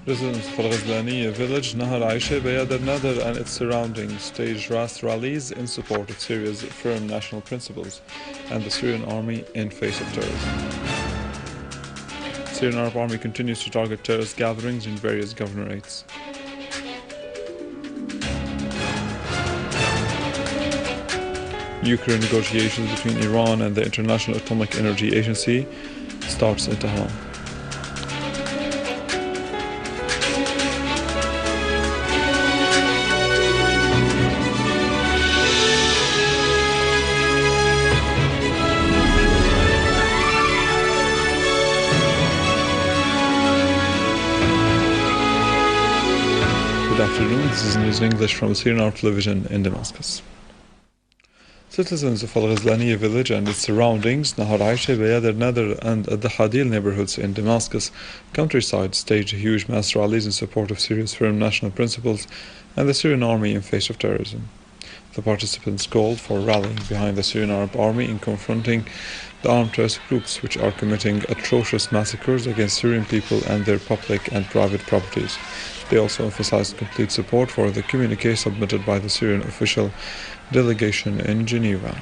Residents of Al-Ghazlaniya village, Nahar Aisha, Bayad al-Nadr and its surroundings staged Ras rallies in support of Syria's firm national principles and the Syrian army in face of terrorism. The Syrian Arab Army continues to target terrorist gatherings in various governorates. Nuclear negotiations between Iran and the International Atomic Energy Agency starts in Tehran. Good afternoon, this is news in English from Syrian Arab Television in Damascus. Citizens of Al-Ghazlaniya village and its surroundings, Nahar Aisha, Bayad al-Nadr and Ad-Dahadil neighborhoods in Damascus countryside staged huge mass rallies in support of Syria's firm national principles and the Syrian army in face of terrorism. The participants called for rallying behind the Syrian Arab Army in confronting the armed terrorist groups which are committing atrocious massacres against Syrian people and their public and private properties. They also emphasized complete support for the communique submitted by the Syrian official delegation in Geneva.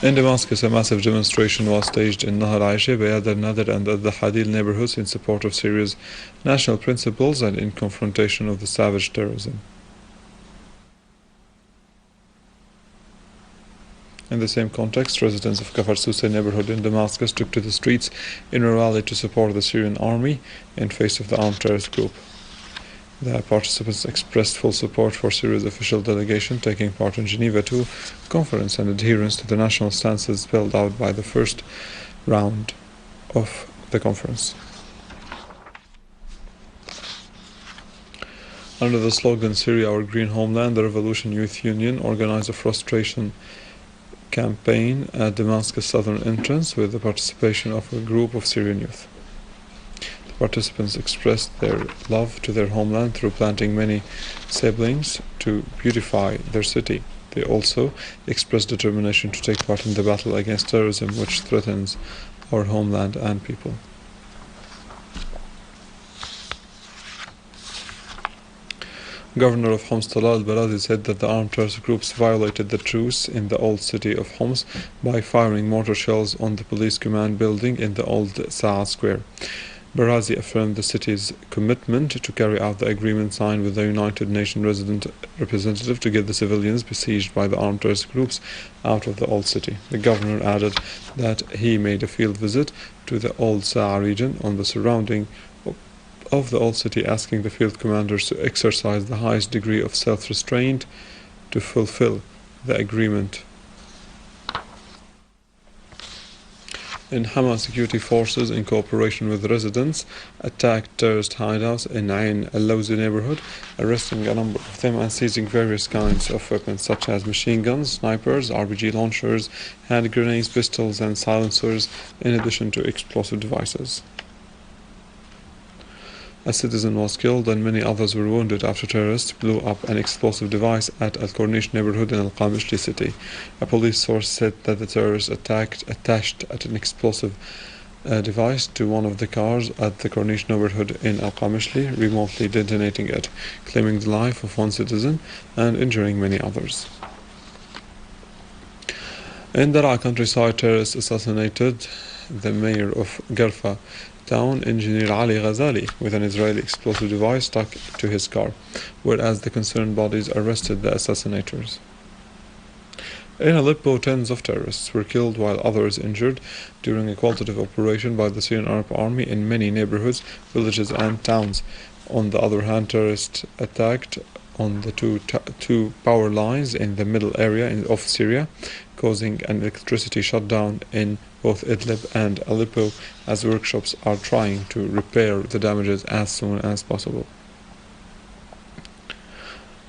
In Damascus, a massive demonstration was staged in Nahar Aisha, Bayad al-Nadr and Ad-Dahadil neighborhoods in support of Syria's national principles and in confrontation of the savage terrorism. In the same context, residents of Kafar Sousa neighborhood in Damascus took to the streets in a rally to support the Syrian army in face of the armed terrorist group. The participants expressed full support for Syria's official delegation taking part in Geneva II conference and adherence to the national stances spelled out by the first round of the conference. Under the slogan Syria Our Green Homeland, the Revolution Youth Union organized a frustration campaign at Damascus southern entrance with the participation of a group of Syrian youth. The participants expressed their love to their homeland through planting many saplings to beautify their city. They also expressed determination to take part in the battle against terrorism which threatens our homeland and people. Governor of Homs Talal al-Barazi said that the armed terrorist groups violated the truce in the old city of Homs by firing mortar shells on the police command building in the old Sa'a Square. Barazi affirmed the city's commitment to carry out the agreement signed with the United Nations resident representative to get the civilians besieged by the armed terrorist groups out of the old city. The governor added that he made a field visit to the old Sa'a region on the surrounding of the old city, asking the field commanders to exercise the highest degree of self-restraint to fulfill the agreement. In Hama, security forces, in cooperation with residents, attacked terrorist hideouts in Ain al-Lawzi neighborhood, arresting a number of them and seizing various kinds of weapons such as machine guns, snipers, RPG launchers, hand grenades, pistols and silencers, in addition to explosive devices. A citizen was killed and many others were wounded after terrorists blew up an explosive device at Al-Corniche neighborhood in Al-Qamishli city. A police source said that the terrorists attached an explosive device to one of the cars at the Corniche neighborhood in Al-Qamishli, remotely detonating it, claiming the life of one citizen and injuring many others. In Daraa countryside, terrorists assassinated the mayor of Garfa town, Engineer Ali Ghazali, with an Israeli explosive device stuck to his car, whereas the concerned bodies arrested the assassinators. In Aleppo, tens of terrorists were killed while others injured during a qualitative operation by the Syrian Arab Army in many neighborhoods, villages and towns. On the other hand, terrorists attacked on the two power lines in the middle area of Syria, causing an electricity shutdown in both Idlib and Aleppo, as workshops are trying to repair the damages as soon as possible.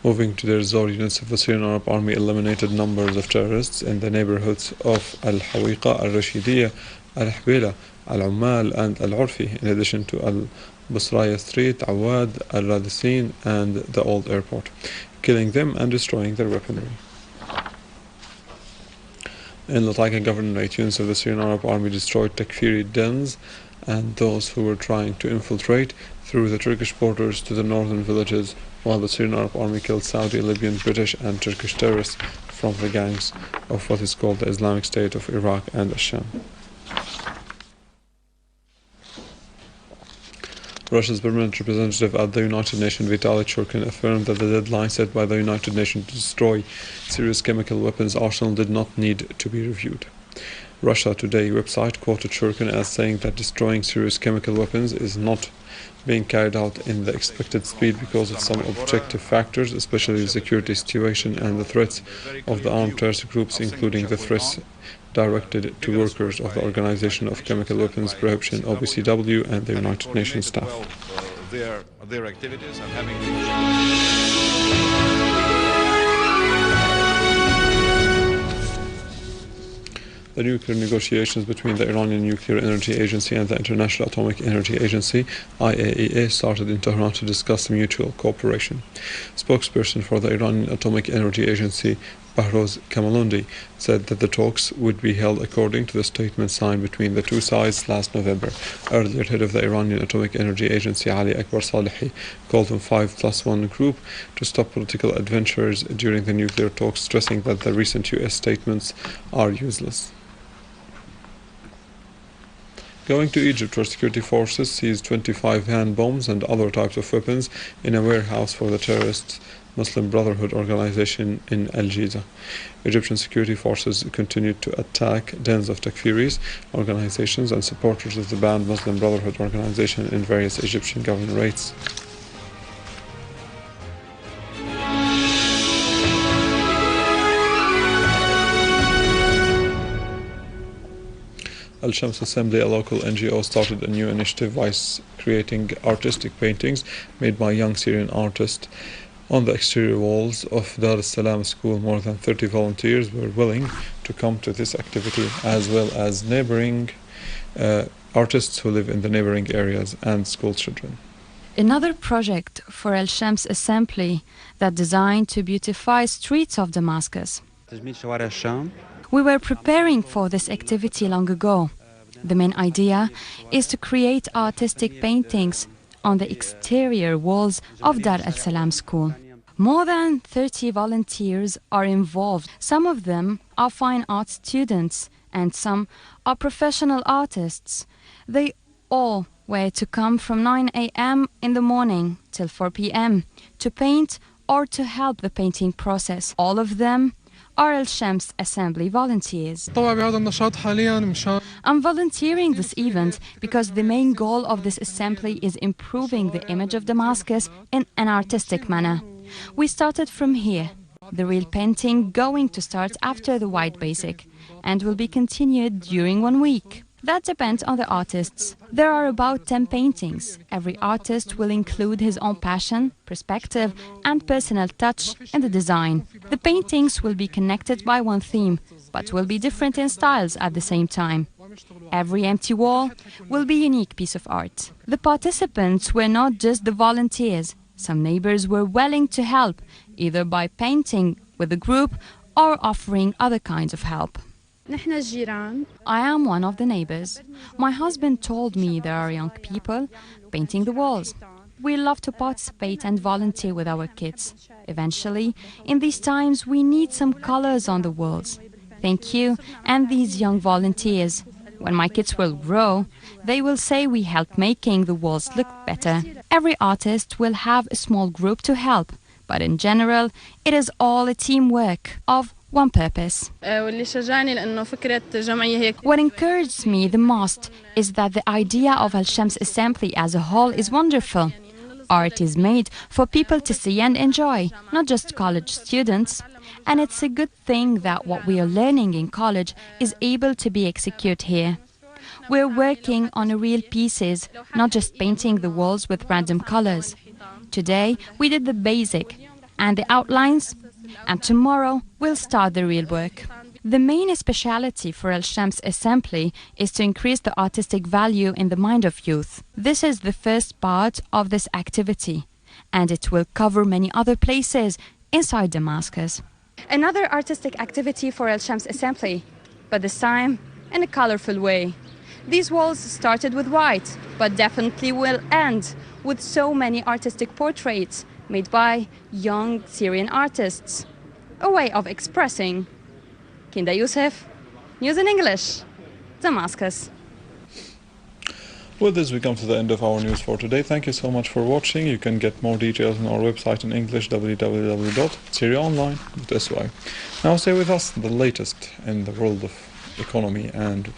Moving to Deir Zor, units of the Syrian Arab Army eliminated numbers of terrorists in the neighborhoods of Al-Hawiqa, Al-Rashidiyya, Al-Hbela, Al-Ummal and Al-Urfi, in addition to Al-Busraya Street, Awad, Al-Radisin and the Old Airport, killing them and destroying their weaponry. In Latakia Governorate, units of the Syrian Arab Army destroyed Takfiri dens and those who were trying to infiltrate through the Turkish borders to the northern villages, while the Syrian Arab Army killed Saudi, Libyan, British and Turkish terrorists from the gangs of what is called the Islamic State of Iraq and Asham. Russia's permanent representative at the United Nations, Vitaly Churkin, affirmed that the deadline set by the United Nations to destroy Syria's chemical weapons arsenal did not need to be reviewed. Russia Today website quoted Churkin as saying that destroying Syria's chemical weapons is not being carried out in the expected speed because of some objective factors, especially the security situation and the threats of the armed terrorist groups, including the threats directed to workers of the Organization of Chemical Weapons Prohibition, OPCW, and the United Nations staff. Their activities and having The nuclear negotiations between the Iranian Nuclear Energy Agency and the International Atomic Energy Agency, IAEA, started in Tehran to discuss mutual cooperation. Spokesperson for the Iranian Atomic Energy Agency, Bahroz Kamalundi, said that the talks would be held according to the statement signed between the two sides last November. Earlier, head of the Iranian Atomic Energy Agency, Ali Akbar Salehi, called on 5+1 group to stop political adventures during the nuclear talks, stressing that the recent US statements are useless. Going to Egypt, where security forces seized 25 hand bombs and other types of weapons in a warehouse for the terrorist Muslim Brotherhood organization in Al Giza. Egyptian security forces continued to attack dens of Takfiris, organizations and supporters of the banned Muslim Brotherhood organization in various Egyptian governorates. Al Shams Assembly, a local NGO, started a new initiative by creating artistic paintings made by young Syrian artists on the exterior walls of Dar es Salaam school. More than 30 volunteers were willing to come to this activity, as well as neighboring artists who live in the neighboring areas and school children. Another project for Al Shams Assembly that designed to beautify streets of Damascus. We were preparing for this activity long ago. The main idea is to create artistic paintings on the exterior walls of Dar es Salaam school. More than 30 volunteers are involved. Some of them are fine art students and some are professional artists. They all were to come from 9 a.m. in the morning till 4 p.m. to paint or to help the painting process. All of them are Al Shams Assembly volunteers. I'm volunteering this event because the main goal of this assembly is improving the image of Damascus in an artistic manner. We started from here. The real painting going to start after the white basic and will be continued during 1 week. That depends on the artists. There are about 10 paintings. Every artist will include his own passion, perspective and personal touch in the design. The paintings will be connected by one theme, but will be different in styles at the same time. Every empty wall will be a unique piece of art. The participants were not just the volunteers. Some neighbors were willing to help, either by painting with the group or offering other kinds of help. I am one of the neighbors. My husband told me there are young people painting the walls. We love to participate and volunteer with our kids. Eventually, in these times, we need some colors on the walls. Thank you and these young volunteers. When my kids will grow, they will say we helped making the walls look better. Every artist will have a small group to help, but in general, it is all a teamwork of one purpose. What encouraged me the most is that the idea of Al Shams Assembly as a whole is wonderful. Art is made for people to see and enjoy, not just college students. And it's a good thing that what we are learning in college is able to be executed here. We're working on real pieces, not just painting the walls with random colors. Today, we did the basic and the outlines, and tomorrow we'll start the real work. The main speciality for Al Shams Assembly is to increase the artistic value in the mind of youth. This is the first part of this activity, and it will cover many other places inside Damascus. Another artistic activity for Al Shams Assembly but this time in a colorful way. These walls started with white, but definitely will end with so many artistic portraits made by young Syrian artists. A way of expressing. Kinda Youssef, News in English, Damascus. With this, we come to the end of our news for today. Thank you so much for watching. You can get more details on our website in English, www.syriaonline.sy. Now stay with us, the latest in the world of economy and